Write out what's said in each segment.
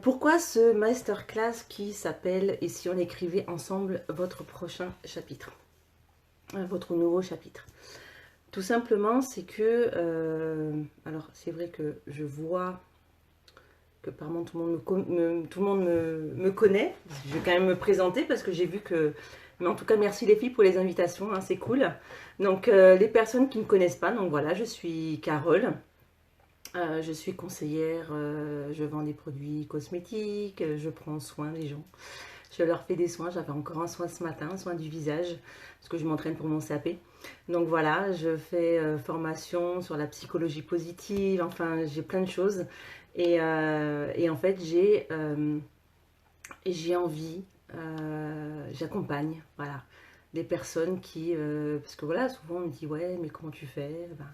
Pourquoi ce masterclass qui s'appelle « Et si on écrivait ensemble votre prochain chapitre ?» Votre nouveau chapitre. Tout simplement, c'est que... alors, c'est vrai que je vois que par tout le monde, tout le monde me connaît. Je vais quand même me présenter parce que j'ai vu que... Mais en tout cas, merci les filles pour les invitations, hein, c'est cool. Donc, les personnes qui ne me connaissent pas, donc voilà, je suis Carole. Je suis conseillère, je vends des produits cosmétiques, je prends soin des gens. Je leur fais des soins, j'avais encore un soin ce matin, un soin du visage, parce que je m'entraîne pour mon CAP. Donc voilà, je fais formation sur la psychologie positive, enfin j'ai plein de choses. Et en fait, j'ai envie, j'accompagne, voilà, des personnes qui... parce que voilà, souvent on me dit, ouais, mais comment tu fais? Ben,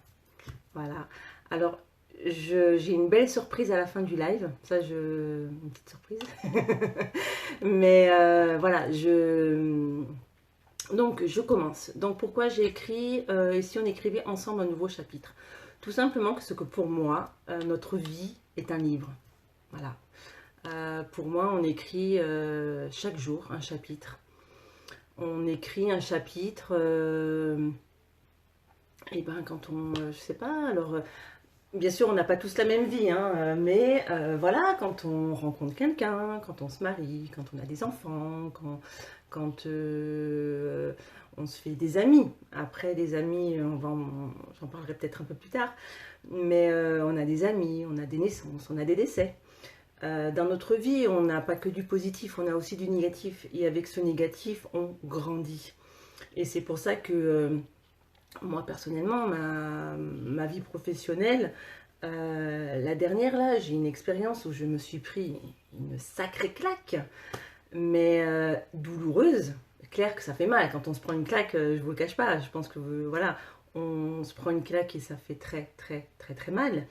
voilà. Alors, j'ai une belle surprise à la fin du live. Ça, une petite surprise. Mais voilà, donc je commence. Donc pourquoi j'ai écrit et si on écrivait ensemble un nouveau chapitre? Tout simplement parce que pour moi, notre vie est un livre. Voilà. Pour moi, on écrit chaque jour un chapitre. On écrit un chapitre, et ben quand on, je sais pas, alors bien sûr, on n'a pas tous la même vie, hein, mais voilà, quand on rencontre quelqu'un, quand on se marie, quand on a des enfants, quand on se fait des amis. Après, des amis, j'en parlerai peut-être un peu plus tard, mais on a des amis, on a des naissances, on a des décès. Dans notre vie, on n'a pas que du positif, on a aussi du négatif. Et avec ce négatif, on grandit. Et c'est pour ça que moi, personnellement, ma vie professionnelle, la dernière, là, j'ai une expérience où je me suis pris une sacrée claque, mais douloureuse. Clair que ça fait mal. Quand on se prend une claque, je vous le cache pas. Je pense que voilà, on se prend une claque et ça fait très, très, très, très mal.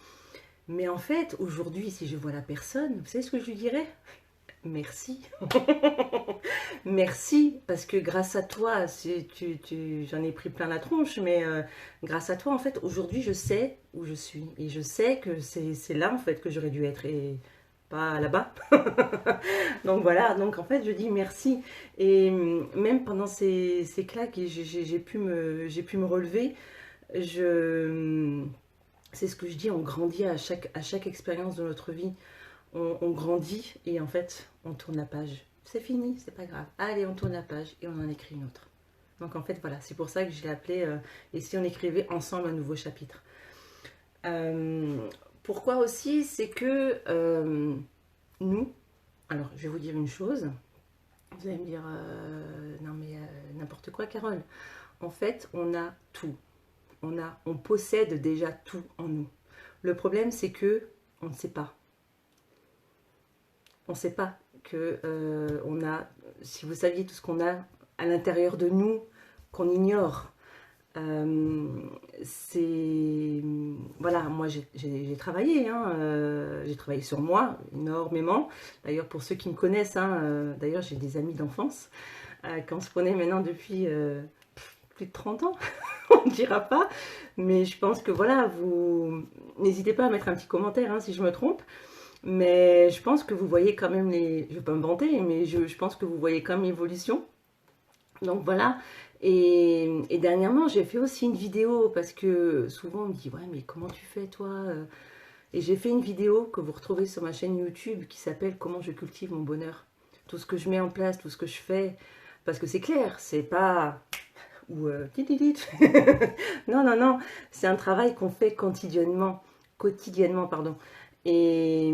Mais en fait, aujourd'hui, si je vois la personne, vous savez ce que je lui dirais? Merci. Merci, parce que grâce à toi, j'en ai pris plein la tronche, mais grâce à toi, en fait, aujourd'hui, je sais où je suis. Et je sais que c'est là, en fait, que j'aurais dû être et pas là-bas. Donc voilà, donc en fait, je dis merci. Et même pendant ces claques, j'ai pu me relever. C'est ce que je dis, on grandit à chaque expérience de notre vie. On grandit et en fait, on tourne la page. C'est fini, c'est pas grave. Allez, on tourne la page et on en écrit une autre. Donc en fait, voilà, c'est pour ça que je l'ai appelé Et si on écrivait ensemble un nouveau chapitre. Euh, Pourquoi aussi? C'est que nous, alors je vais vous dire une chose. Vous allez me dire, non mais n'importe quoi, Carole. En fait, on a tout. On possède déjà tout en nous. Le problème, c'est que on ne sait pas. On ne sait pas que on a, si vous saviez tout ce qu'on a à l'intérieur de nous, qu'on ignore. Euh, c'est voilà, moi j'ai travaillé, hein, j'ai travaillé sur moi énormément. D'ailleurs, pour ceux qui me connaissent, hein, d'ailleurs j'ai des amis d'enfance qu'on se connaît maintenant depuis plus de 30 ans, on ne dira pas, mais je pense que voilà, vous n'hésitez pas à mettre un petit commentaire hein, si je me trompe. Mais je pense que vous voyez quand même les... Je ne vais pas me vanter, mais je pense que vous voyez quand même l'évolution. Donc voilà. Et dernièrement, j'ai fait aussi une vidéo parce que souvent on me dit, ouais, mais comment tu fais toi? Et j'ai fait une vidéo que vous retrouvez sur ma chaîne YouTube qui s'appelle Comment je cultive mon bonheur. Tout ce que je mets en place, tout ce que je fais. Parce que c'est clair, c'est pas... Ou non, non, non. C'est un travail qu'on fait quotidiennement. Quotidiennement, pardon. Et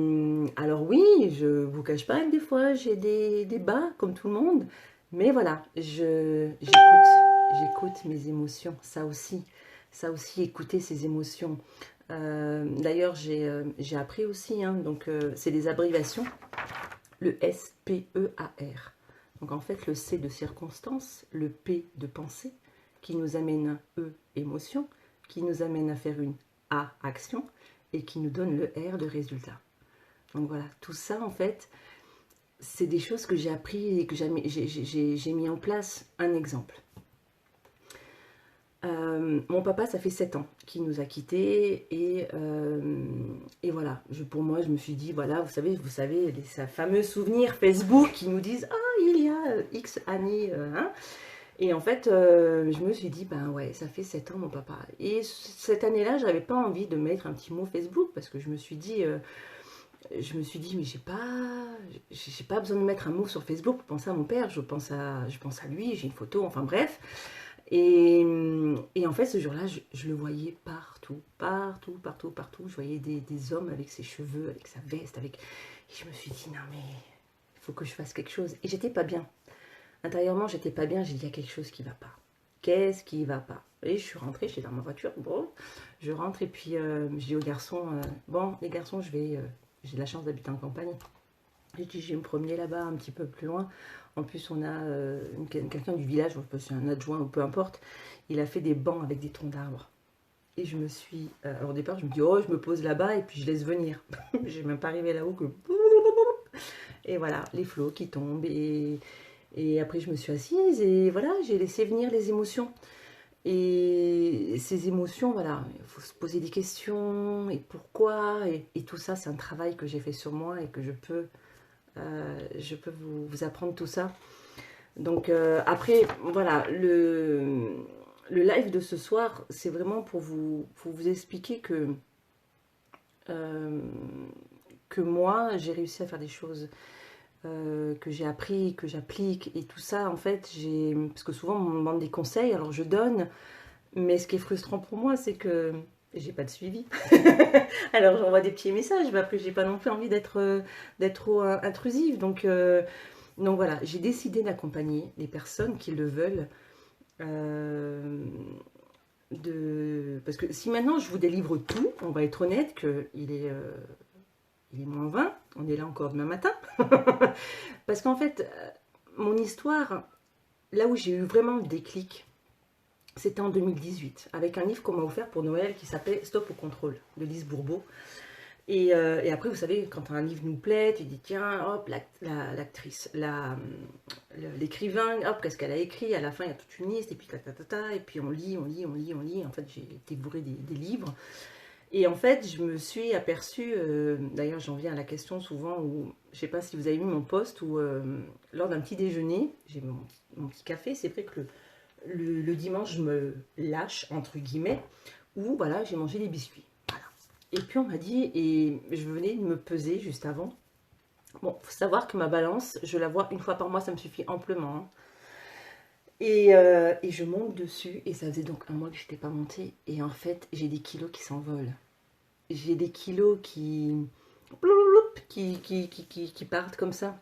alors oui, je vous cache pas que des fois j'ai des bas comme tout le monde, mais voilà, j'écoute mes émotions, ça aussi, écouter ses émotions. D'ailleurs, j'ai appris aussi, hein, donc c'est des abréviations, le SPEAR. Donc en fait, le C de circonstance, le P de pensée, qui nous amène un E émotion, qui nous amène à faire une A action, et qui nous donne le R de résultat. Donc voilà, tout ça en fait, c'est des choses que j'ai appris et que j'ai mis en place. Un exemple. mon papa, ça fait 7 ans qu'il nous a quittés et voilà. Pour moi, je me suis dit, voilà, vous savez, ces fameux souvenirs Facebook qui nous disent, ah, il y a X années, hein. Et en fait, je me suis dit, ben ouais, ça fait 7 ans mon papa. Et cette année-là, j'avais pas envie de mettre un petit mot Facebook parce que je me suis dit, mais j'ai pas besoin de mettre un mot sur Facebook pour penser à mon père. Je pense à lui, j'ai une photo, enfin bref. Et en fait, ce jour-là, je le voyais partout, partout, partout, partout. Je voyais des hommes avec ses cheveux, avec sa veste, Et je me suis dit, non mais, il faut que je fasse quelque chose. Et j'étais pas bien. Intérieurement, j'étais pas bien. J'ai dit, il y a quelque chose qui va pas. Qu'est-ce qui va pas? Et je suis rentrée, j'étais dans ma voiture. Bon, je rentre et puis je dis aux garçons, bon, les garçons, j'ai de la chance d'habiter en campagne. J'ai dit, je vais me promener là-bas, un petit peu plus loin. En plus, on a quelqu'un du village, c'est un adjoint ou peu importe. Il a fait des bancs avec des troncs d'arbres. Et je me suis... alors au départ, je me dis, oh, je me pose là-bas et puis je laisse venir. J'ai même pas arrivé là-haut que... Et voilà, les flots qui tombent. Et après, je me suis assise et voilà, j'ai laissé venir les émotions. Et ces émotions, voilà, il faut se poser des questions et pourquoi. Et tout ça, c'est un travail que j'ai fait sur moi et que je peux vous apprendre tout ça. Donc après, voilà, le live de ce soir, c'est vraiment pour vous expliquer euh, que moi, j'ai réussi à faire des choses, que j'ai appris, que j'applique. Et tout ça, en fait, parce que souvent, on me demande des conseils, alors je donne. Mais ce qui est frustrant pour moi, c'est que j'ai pas de suivi. Alors j'envoie des petits messages, mais après j'ai pas non plus envie d'être trop intrusive. Donc voilà, j'ai décidé d'accompagner les personnes qui le veulent. euh, Parce que si maintenant je vous délivre tout, on va être honnête qu'il est moins 20, on est là encore demain matin. Parce qu'en fait, mon histoire, là où j'ai eu vraiment le déclic, c'était en 2018, avec un livre qu'on m'a offert pour Noël qui s'appelait Stop au contrôle, de Lise Bourbeau. Et après, vous savez, quand un livre nous plaît, tu dis, tiens, hop, l'actrice, l'écrivain, hop, qu'est-ce qu'elle a écrit? À la fin, il y a toute une liste, et puis et puis on lit, on lit, on lit, on lit. En fait, j'ai dévoré des livres. Et en fait, je me suis aperçue, d'ailleurs, j'en viens à la question souvent, où, je ne sais pas si vous avez vu mon post, où lors d'un petit déjeuner, j'ai mon petit café, c'est vrai que le dimanche, je me lâche, entre guillemets, où voilà, j'ai mangé des biscuits. Voilà. Et puis on m'a dit, et je venais de me peser juste avant. Bon, faut savoir que ma balance, je la vois une fois par mois, ça me suffit amplement, hein. Et je monte dessus, et ça faisait donc un mois que je n'étais pas montée. Et en fait, j'ai des kilos qui s'envolent. J'ai des kilos qui partent comme ça.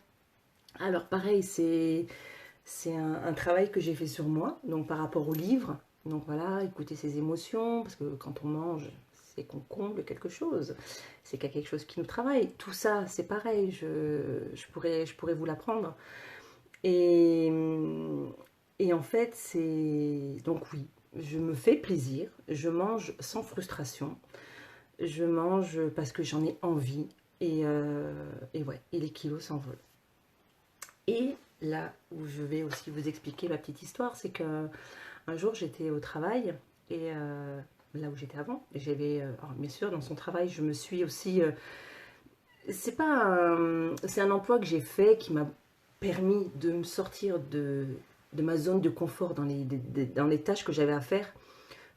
Alors pareil, c'est un travail que j'ai fait sur moi, donc par rapport au livre. Donc voilà, écouter ses émotions, parce que quand on mange, c'est qu'on comble quelque chose. C'est qu'il y a quelque chose qui nous travaille. Tout ça, c'est pareil, je pourrais vous l'apprendre. Et, et en fait, c'est... Donc oui, je me fais plaisir, je mange sans frustration, je mange parce que j'en ai envie, et ouais, et les kilos s'envolent. Et là où je vais aussi vous expliquer ma petite histoire, c'est qu'un jour j'étais au travail et là où j'étais avant, alors bien sûr dans son travail je me suis aussi, c'est un emploi que j'ai fait qui m'a permis de me sortir de ma zone de confort dans les tâches que j'avais à faire.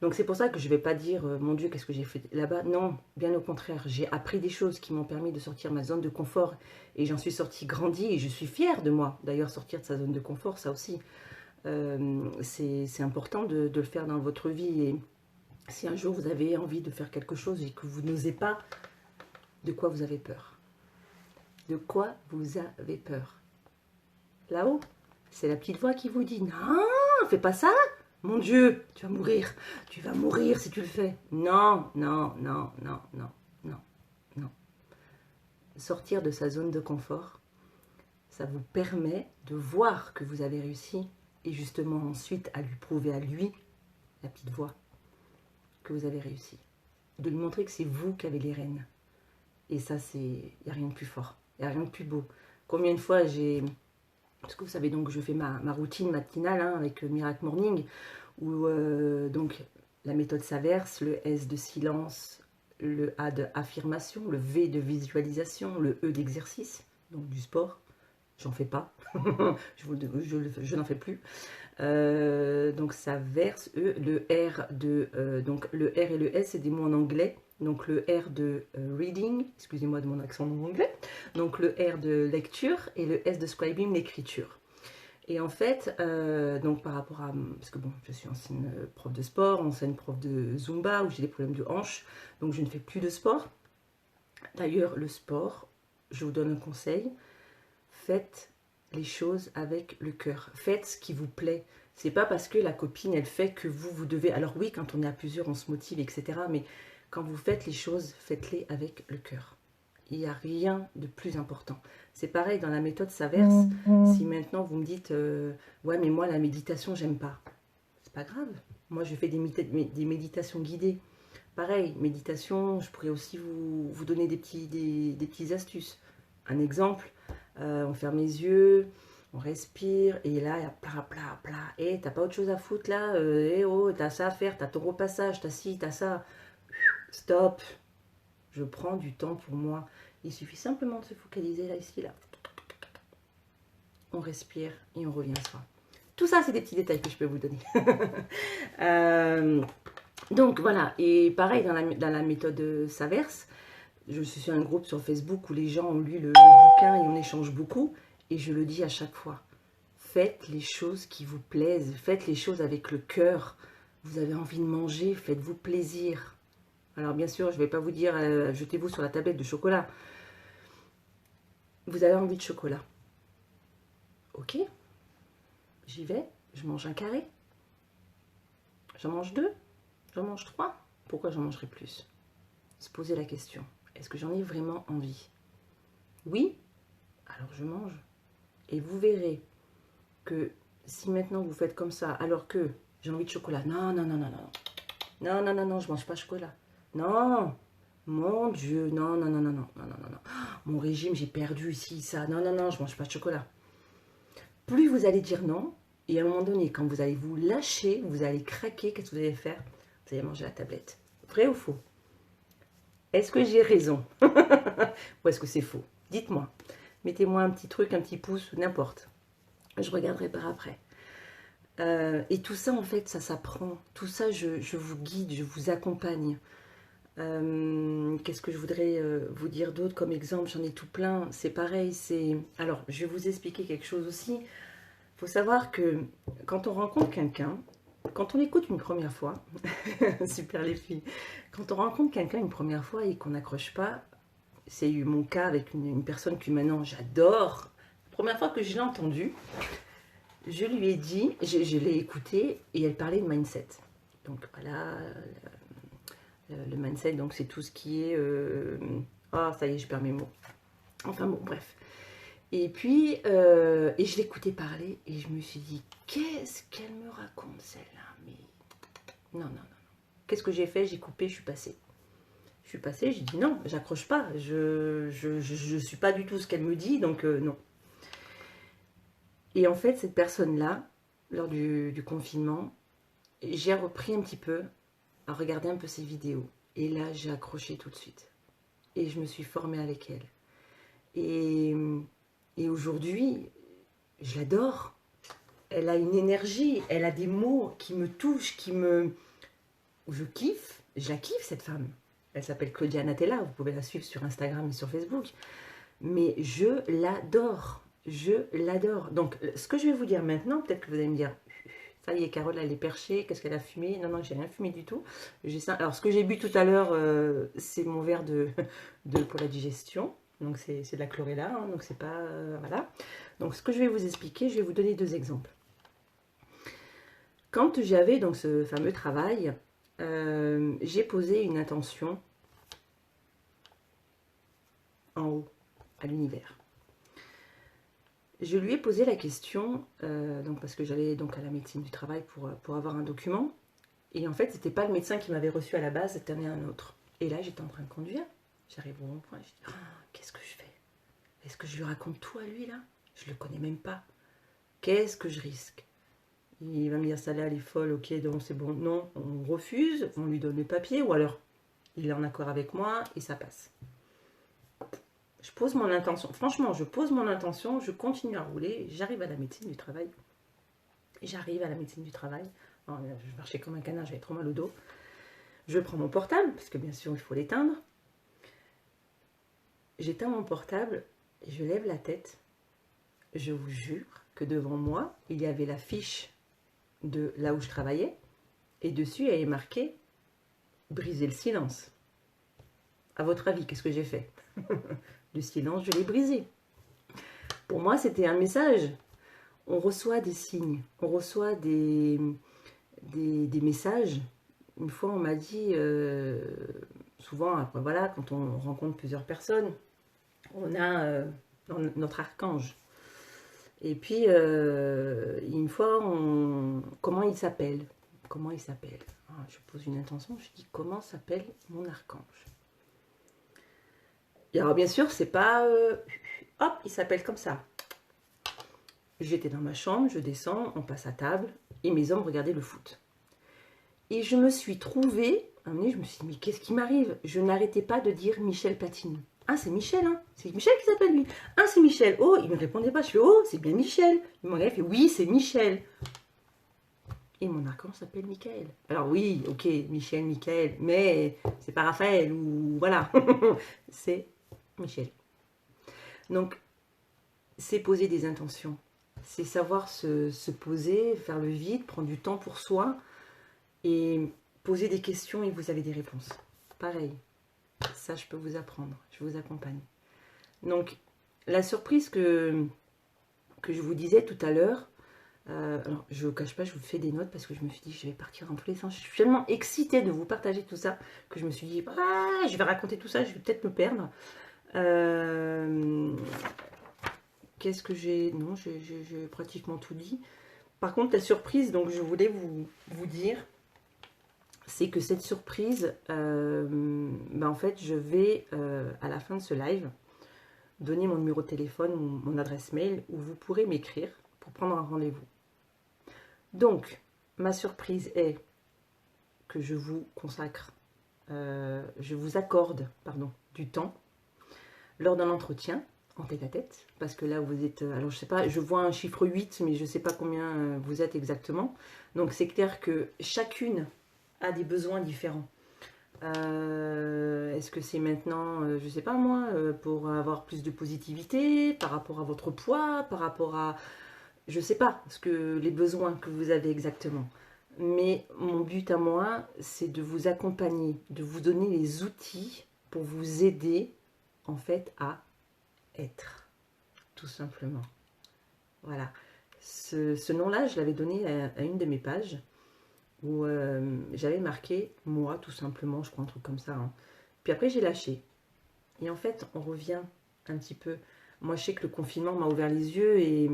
Donc c'est pour ça que je ne vais pas dire, mon Dieu, qu'est-ce que j'ai fait là-bas. Non, bien au contraire, j'ai appris des choses qui m'ont permis de sortir de ma zone de confort et j'en suis sortie grandie et je suis fière de moi. D'ailleurs, sortir de sa zone de confort, ça aussi, c'est important de le faire dans votre vie. Et si un jour vous avez envie de faire quelque chose et que vous n'osez pas, de quoi vous avez peur? De quoi vous avez peur? Là-haut, c'est la petite voix qui vous dit, non, fais pas ça. Mon Dieu, tu vas mourir. Tu vas mourir si tu le fais. Non, non, non, non, non, non, non. Sortir de sa zone de confort, ça vous permet de voir que vous avez réussi et justement ensuite à lui prouver à lui, la petite voix, que vous avez réussi. De lui montrer que c'est vous qui avez les rênes. Et ça, il n'y a rien de plus fort. Il n'y a rien de plus beau. Combien de fois j'ai... Parce que vous savez donc que je fais ma routine matinale, hein, avec Miracle Morning, où donc la méthode s'inverse, le S de silence, le A de affirmation, le V de visualisation, le E d'exercice, donc du sport. J'en fais pas, je n'en fais plus. Donc ça verse le R de donc le R et le S, c'est des mots en anglais. Donc le R de reading, excusez-moi de mon accent en anglais. Donc le R de lecture et le S de scribing, l'écriture. Et en fait, donc par rapport à, parce que bon, je suis ancienne prof de sport, ancienne prof de Zumba où j'ai des problèmes de hanche, donc je ne fais plus de sport. D'ailleurs, le sport, je vous donne un conseil, faites les choses avec le cœur. Faites ce qui vous plaît. C'est pas parce que la copine elle fait que vous devez. Alors oui, quand on est à plusieurs, on se motive, etc. Mais quand vous faites les choses, faites-les avec le cœur. Il n'y a rien de plus important. C'est pareil dans la méthode s'inverse. Si maintenant vous me dites ouais mais moi la méditation j'aime pas, c'est pas grave. Moi je fais des méditations guidées. Pareil, méditation, je pourrais aussi vous donner des petites astuces. Un exemple, on ferme les yeux, on respire, et là, il y a plat, plat, plat. Et t'as pas autre chose à foutre là oh, t'as ça à faire, t'as ton repassage, t'as ci, t'as ça. Stop. Je prends du temps pour moi. Il suffit simplement de se focaliser là, ici, là. On respire et on revient à soi. Tout ça, c'est des petits détails que je peux vous donner. Donc voilà, et pareil dans la méthode s'inverse, je suis sur un groupe sur Facebook où les gens ont lu le bouquin et on échange beaucoup, et je le dis à chaque fois, faites les choses qui vous plaisent, faites les choses avec le cœur, vous avez envie de manger, faites-vous plaisir. Alors bien sûr, je ne vais pas vous dire, jetez-vous sur la tablette de chocolat, vous avez envie de chocolat, ok, j'y vais, je mange un carré, j'en mange 2, j'en mange 3, pourquoi j'en mangerai plus? Se poser la question, est-ce que j'en ai vraiment envie? Oui, alors je mange. Et vous verrez que si maintenant vous faites comme ça, alors que j'ai envie de chocolat, non, non, non, non, non, non, non, non, non, je mange pas de chocolat. Non, mon Dieu, non, non, non, non, non, non, non, non, non. Mon régime, j'ai perdu ici, ça, non, non, non, je mange pas de chocolat. Plus vous allez dire non, et à un moment donné, quand vous allez vous lâcher, vous allez craquer, qu'est-ce que vous allez faire? Vous allez manger la tablette. Vrai ou faux? Est-ce que j'ai raison? Ou est-ce que c'est faux? Dites-moi. Mettez-moi un petit truc, un petit pouce, n'importe. Je regarderai par après. Et tout ça, en fait, ça s'apprend. Tout ça, je vous guide, je vous accompagne. Qu'est-ce que je voudrais vous dire d'autre comme exemple? J'en ai tout plein. C'est pareil, c'est... Alors, je vais vous expliquer quelque chose aussi. Il faut savoir que quand on rencontre quelqu'un, quand on l'écoute une première fois, super les filles, quand on rencontre quelqu'un une première fois et qu'on n'accroche pas, c'est eu mon cas avec une personne que maintenant j'adore. La première fois que je l'ai entendue, je lui ai dit, je l'ai écoutée et elle parlait de mindset. Donc voilà, le mindset, donc c'est tout ce qui est... Ah, ça y est, je perds mes mots. Enfin bon, bref. Et puis, et je l'écoutais parler et je me suis dit, qu'est-ce qu'elle me raconte celle-là? Mais non, non, non. Qu'est-ce que j'ai fait? J'ai coupé, je suis passée. Je suis passée, j'ai dit non, j'accroche pas. Je suis pas du tout ce qu'elle me dit, donc non. Et en fait, cette personne-là, lors du confinement, j'ai repris un petit peu à regarder un peu ses vidéos. Et là, j'ai accroché tout de suite. Et je me suis formée avec elle. Et aujourd'hui, je l'adore. Elle a une énergie, elle a des mots qui me touchent, je kiffe. Je la kiffe, cette femme. Elle s'appelle Claudia Natella, vous pouvez la suivre sur Instagram et sur Facebook. Mais je l'adore. Je l'adore. Donc, ce que je vais vous dire maintenant, peut-être que vous allez me dire, ça y est, Carole, elle est perchée, qu'est-ce qu'elle a fumé? Non, non, j'ai rien fumé du tout. Alors, ce que j'ai bu tout à l'heure, c'est mon verre pour la digestion. Donc, c'est de la chlorella, hein, donc c'est pas... voilà. Donc, ce que je vais vous expliquer, je vais vous donner 2 exemples. Quand j'avais donc ce fameux travail, j'ai posé une intention en haut, à l'univers. Je lui ai posé la question, donc parce que j'allais donc à la médecine du travail pour avoir un document. Et en fait, c'était pas le médecin qui m'avait reçu à la base, c'était un autre. Et là, j'étais en train de conduire. J'arrive au rond-point, je dis, oh, qu'est-ce que je fais? Est-ce que je lui raconte tout à lui, là? Je le connais même pas. Qu'est-ce que je risque? Il va me dire, ça là, elle est folle, ok, donc c'est bon. Non, on refuse, on lui donne le papier, ou alors il est en accord avec moi et ça passe. Je pose mon intention. Franchement, je pose mon intention, je continue à rouler, j'arrive à la médecine du travail. J'arrive à la médecine du travail. Alors, je marchais comme un canard, j'avais trop mal au dos. Je prends mon portable, parce que bien sûr, il faut l'éteindre. J'éteins mon portable, je lève la tête. Je vous jure que devant moi, il y avait la fiche de là où je travaillais. Et dessus, il y avait marqué « Briser le silence ». À votre avis, qu'est-ce que j'ai fait? Le silence, je l'ai brisé. Pour moi, c'était un message. On reçoit des signes, on reçoit des messages. Une fois, on m'a dit, souvent, après, voilà, quand on rencontre plusieurs personnes, on a notre archange. Et puis, une fois, comment il s'appelle? Comment il s'appelle? Je pose une intention, je dis, comment s'appelle mon archange? Et alors, bien sûr, c'est pas, hop, il s'appelle comme ça. J'étais dans ma chambre, je descends, on passe à table, et mes hommes regardaient le foot. Et je me suis trouvée, à un moment donné, je me suis dit, mais qu'est-ce qui m'arrive? Je n'arrêtais pas de dire Michel Platini. Ah, c'est Michel, hein? C'est Michel qui s'appelle lui. Ah, c'est Michel. Oh, il ne me répondait pas. Je fais, oh, c'est bien Michel. Il me regarde, il fait, oui, c'est Michel. Et mon archange s'appelle Michael. Alors oui, ok, Michel, Michael, mais c'est pas Raphaël, ou voilà. C'est Michel. Donc, c'est poser des intentions. C'est savoir se poser, faire le vide, prendre du temps pour soi et poser des questions et vous avez des réponses. Pareil, ça je peux vous apprendre, je vous accompagne. Donc, la surprise que je vous disais tout à l'heure, alors je ne vous cache pas, je vous fais des notes parce que je me suis dit je vais partir dans tous les sens. Je suis tellement excitée de vous partager tout ça que je me suis dit, ah, je vais raconter tout ça, je vais peut-être me perdre. Qu'est-ce que j'ai... Non, j'ai pratiquement tout dit. Par contre, la surprise, donc je voulais vous dire, c'est que cette surprise, en fait, je vais, à la fin de ce live, donner mon numéro de téléphone ou mon adresse mail où vous pourrez m'écrire pour prendre un rendez-vous. Donc, ma surprise est que je vous consacre, je vous accorde, pardon, du temps lors d'un entretien en tête-à-tête, parce que là vous êtes, alors je sais pas, je vois un chiffre 8, mais je sais pas combien vous êtes exactement, donc c'est clair que chacune a des besoins différents. Est-ce que c'est maintenant, je sais pas moi, pour avoir plus de positivité, par rapport à votre poids, par rapport à, je sais pas, ce que les besoins que vous avez exactement. Mais mon but à moi, c'est de vous accompagner, de vous donner les outils pour vous aider en fait à être, tout simplement. Voilà. Ce nom-là, je l'avais donné à une de mes pages où j'avais marqué moi, tout simplement, je crois, un truc comme ça. Hein. Puis après, j'ai lâché. Et en fait, on revient un petit peu. Moi, je sais que le confinement m'a ouvert les yeux et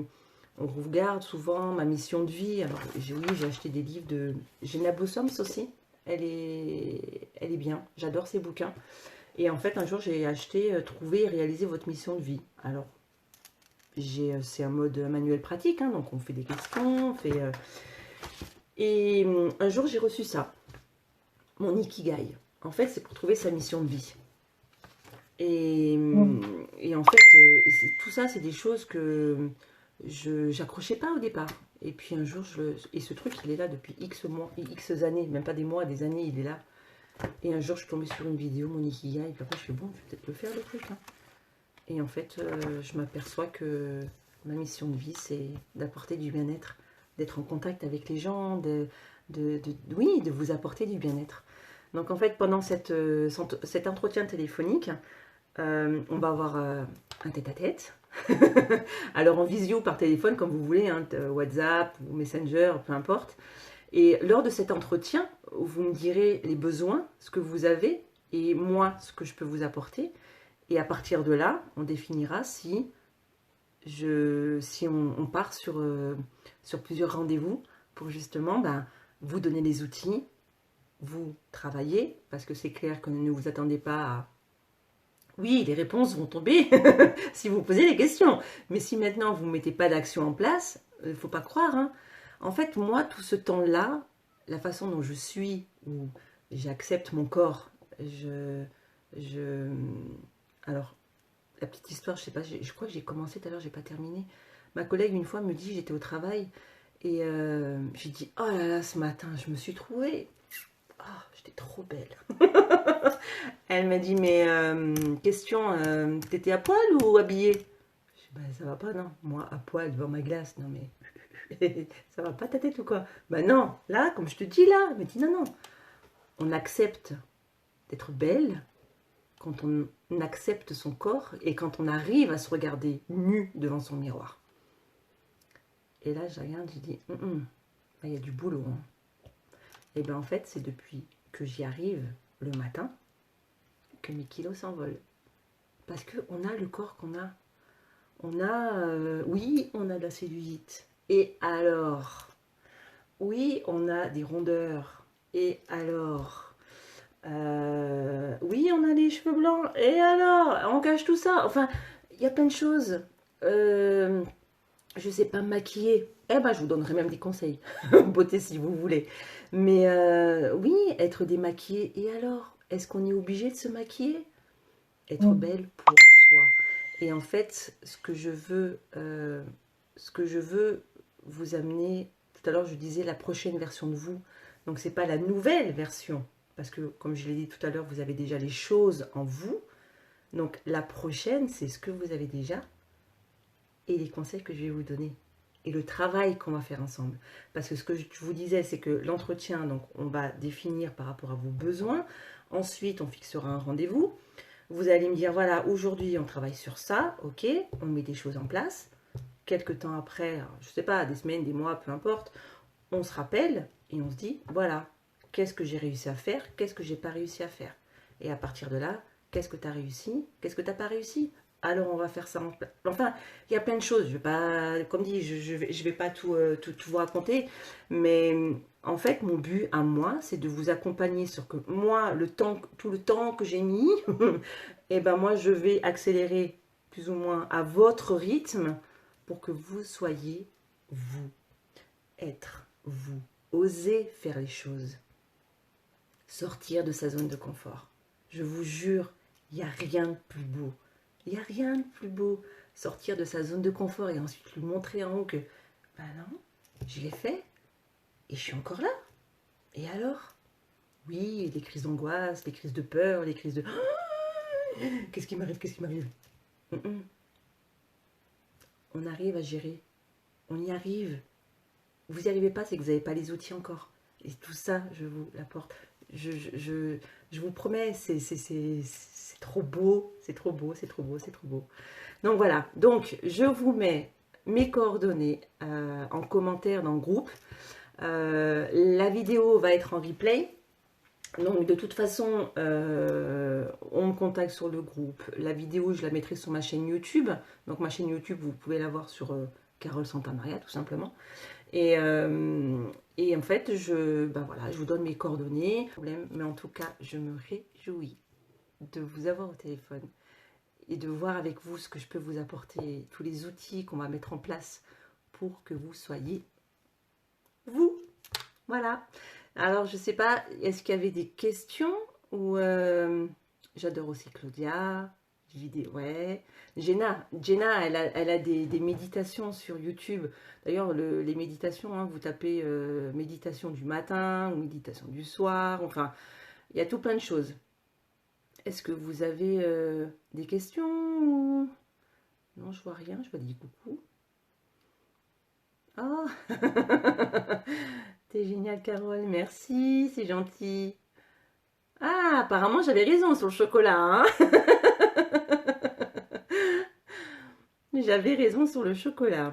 on regarde souvent ma mission de vie. Alors, oui, j'ai acheté des livres de Jenna Blossoms aussi. Elle est bien. J'adore ses bouquins. Et en fait, un jour, j'ai acheté « Trouver et réaliser votre mission de vie ». Alors, c'est un mode manuel pratique, hein, donc on fait des questions, on fait... Et un jour, j'ai reçu ça, mon Ikigai. En fait, c'est pour trouver sa mission de vie. Et en fait, tout ça, c'est des choses que je n'accrochais pas au départ. Et puis un jour, et ce truc, il est là depuis X mois, X années, même pas des mois, des années, il est là. Et un jour, je suis tombée sur une vidéo, mon Ikigai, et puis après, je fais bon, je vais peut-être le faire, le truc. Hein. Et en fait, je m'aperçois que ma mission de vie, c'est d'apporter du bien-être, d'être en contact avec les gens, oui, de vous apporter du bien-être. Donc en fait, pendant cet entretien téléphonique, on va avoir un tête-à-tête. Alors en visio, par téléphone, comme vous voulez, hein, WhatsApp ou Messenger, peu importe. Et lors de cet entretien, vous me direz les besoins, ce que vous avez, et moi, ce que je peux vous apporter. Et à partir de là, on définira si on part sur plusieurs rendez-vous pour justement vous donner les outils, vous travailler, parce que c'est clair que ne vous attendez pas à... Oui, les réponses vont tomber si vous posez des questions. Mais si maintenant vous ne mettez pas d'action en place, il ne faut pas croire. Hein. En fait, moi, tout ce temps-là, la façon dont je suis, où j'accepte mon corps, je... Alors, la petite histoire, je sais pas, je crois que j'ai commencé tout à l'heure, j'ai pas terminé. Ma collègue, une fois, me dit, j'étais au travail, et j'ai dit, oh là là, ce matin, je me suis trouvée, ah, j'étais trop belle. Elle m'a dit, mais question, t'étais à poil ou habillée? Je dis, bah, ça va pas, non. Moi, à poil devant ma glace, non mais ça va pas ta tête ou quoi? Bah non, là, comme je te dis là, elle me dit, non, non. On accepte d'être belle quand on accepte son corps et quand on arrive à se regarder nu devant son miroir. Et là, je regarde, je dis, là, il y a du boulot. Hein. Et bien en fait, c'est depuis que j'y arrive le matin que mes kilos s'envolent. Parce qu'on a le corps qu'on a. On a, oui, on a de la cellulite. Et alors, oui, on a des rondeurs. Et alors, oui, on a les cheveux blancs. Et alors, on cache tout ça. Enfin, il y a plein de choses. Je sais pas me maquiller. Eh ben, je vous donnerai même des conseils. Beauté si vous voulez. Mais oui, être démaquillée. Et alors, est-ce qu'on est obligé de se maquiller? Être belle pour soi. Et en fait, ce que je veux vous amener, tout à l'heure je disais la prochaine version de vous, donc c'est pas la nouvelle version, parce que comme je l'ai dit tout à l'heure, vous avez déjà les choses en vous, donc la prochaine c'est ce que vous avez déjà, et les conseils que je vais vous donner, et le travail qu'on va faire ensemble. Parce que ce que je vous disais, c'est que l'entretien, donc on va définir par rapport à vos besoins, ensuite on fixera un rendez-vous. Vous allez me dire, voilà, aujourd'hui, on travaille sur ça, ok, on met des choses en place. Quelques temps après, je ne sais pas, des semaines, des mois, peu importe, on se rappelle et on se dit, voilà, qu'est-ce que j'ai réussi à faire, qu'est-ce que j'ai pas réussi à faire. Et à partir de là, qu'est-ce que tu as réussi, qu'est-ce que tu n'as pas réussi. Alors on va faire ça en place. Enfin, il y a plein de choses. Je vais pas, comme dit, je vais pas tout vous raconter, mais en fait, mon but à moi, c'est de vous accompagner sur que moi, tout le temps que j'ai mis, et ben moi, je vais accélérer plus ou moins à votre rythme pour que vous soyez vous, être vous, oser faire les choses, sortir de sa zone de confort. Je vous jure, il n'y a rien de plus beau. Il n'y a rien de plus beau. Sortir de sa zone de confort et ensuite lui montrer en haut que, ben non, je l'ai fait et je suis encore là. Et alors? Oui, les crises d'angoisse, les crises de peur, les crises de... Qu'est-ce qui m'arrive? Qu'est-ce qui m'arrive? On arrive à gérer. On y arrive. Vous n'y arrivez pas, c'est que vous n'avez pas les outils encore. Et tout ça, je vous l'apporte. Je vous promets, c'est trop beau, c'est trop beau, c'est trop beau, c'est trop beau. Donc voilà, donc je vous mets mes coordonnées en commentaire dans le groupe. La vidéo va être en replay. Donc de toute façon, on me contacte sur le groupe. La vidéo, je la mettrai sur ma chaîne YouTube. Donc ma chaîne YouTube, vous pouvez la voir sur Carole Santamaria, tout simplement. Et en fait, ben voilà, je vous donne mes coordonnées. Mais en tout cas, je me réjouis de vous avoir au téléphone et de voir avec vous ce que je peux vous apporter, tous les outils qu'on va mettre en place pour que vous soyez vous. Voilà. Alors, je sais pas, est-ce qu'il y avait des questions ou j'adore aussi Claudia, ouais. Jenna, elle a des méditations sur YouTube. D'ailleurs, les méditations, hein, vous tapez méditation du matin ou méditation du soir. Enfin, il y a tout plein de choses. Est-ce que vous avez des questions ou... Non, je vois rien. Je vois des coucou. Oh t'es génial, Carole. Merci, c'est gentil. Ah, apparemment, j'avais raison sur le chocolat. Hein. J'avais raison sur le chocolat.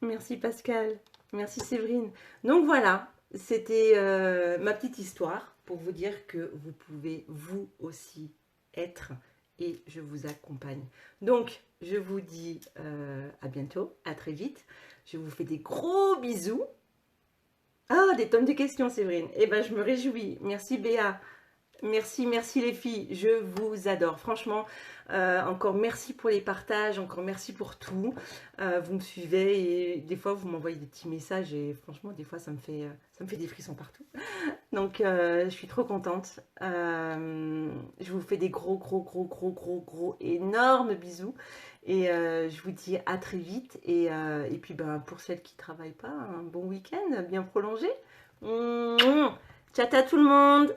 Merci, Pascal. Merci, Séverine. Donc voilà, c'était ma petite histoire pour vous dire que vous pouvez vous aussi être et je vous accompagne. Donc, je vous dis à bientôt, à très vite. Je vous fais des gros bisous. Ah, des tonnes de questions, Séverine. Eh bien, je me réjouis. Merci, Béa. Merci, merci les filles, je vous adore. Franchement, encore merci pour les partages, encore merci pour tout. Vous me suivez et des fois vous m'envoyez des petits messages et franchement, des fois ça me fait des frissons partout. Donc, je suis trop contente. Je vous fais des gros, gros, gros, gros, gros, gros, énormes bisous. Et je vous dis à très vite. Et puis, ben, pour celles qui ne travaillent pas, un bon week-end bien prolongé. Ciao à tout le monde!